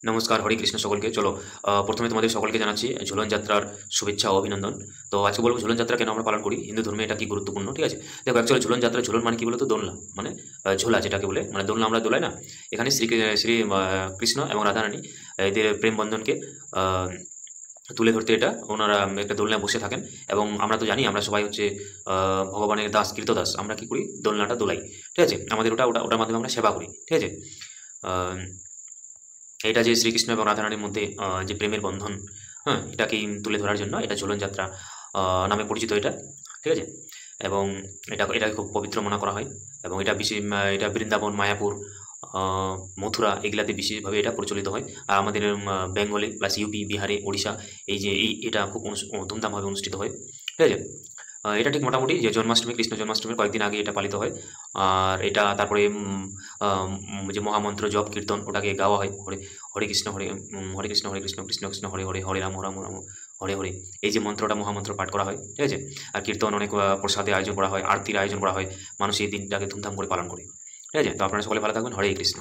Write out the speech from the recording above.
নমস্কার, হরে কৃষ্ণ সকলকে। চলো, প্রথমে তোমাদের সকলকে জানাচ্ছি ঝুলন যাত্রার শুভেচ্ছা ও অভিনন্দন। তো আজকে বলবো ঝুলন যাত্রা কেন আমরা পালন করি, হিন্দু ধর্মে এটা কি গুরুত্বপূর্ণ। ঠিক আছে, দেখো অ্যাকচুয়ালি ঝুলন যাত্রা, ঝুলন মানে কি বলতো, দোলনা মানে ঝোলা যেটাকে বলে, মানে দোলনা আমরা দোলাই না। এখানে শ্রী কৃষ্ণ এবং রাধারানী এদের প্রেম বন্ধনকে আহ, তুলে ধরতে এটা ওনারা একটা দোলনায় বসে থাকেন। এবং আমরা তো জানি, আমরা সবাই হচ্ছে ভগবানের দাস, কৃতদাস। আমরা কি করি, দোলনাটা দোলাই। ঠিক আছে, আমাদের ওটার মাধ্যমে আমরা সেবা করি। ঠিক আছে, আহ, এটা যে শ্রীকৃষ্ণ এবং রাধারানীর মধ্যে যে প্রেমের বন্ধন, হ্যাঁ, এটাকেই তুলে ধরার জন্য এটা ঝুলন যাত্রা নামে পরিচিত এটা। ঠিক আছে, এবং এটাকে খুব পবিত্র মনে করা হয়। এবং এটা বিশেষ, এটা বৃন্দাবন, মায়াপুর, মথুরা এগুলাতে বিশেষভাবে এটা প্রচলিত হয়। আর আমাদের বেঙ্গলে প্লাস ইউপি, বিহারে, ওড়িশা, এটা খুব ধুমধামভাবে অনুষ্ঠিত হয়। ঠিক আছে, এটা ঠিক মোটামুটি যে জন্মাষ্টমী, কৃষ্ণ জন্মাষ্টমীর কয়েকদিন আগে এটা পালিত হয়। আর এটা তারপরে যে মহামন্ত্র জপ কীর্তন ওটাকে গাওয়া হয়। হরে হরে কৃষ্ণ, হরে কৃষ্ণ, হরে কৃষ্ণ, কৃষ্ণ কৃষ্ণ, হরে হরে, হরে রাম, রাম রাম, হরে হরে। এই যে মন্ত্রটা, মহামন্ত্র পাঠ করা হয়। ঠিক আছে, আর কীর্তন, অনেক প্রসাদের আয়োজন করা হয়, আরতির আয়োজন করা হয়। মানুষ এই দিনটাকে ধুমধাম করে পালন করে। ঠিক আছে, তো আপনারা সকলে ভালো থাকবেন। হরে কৃষ্ণ।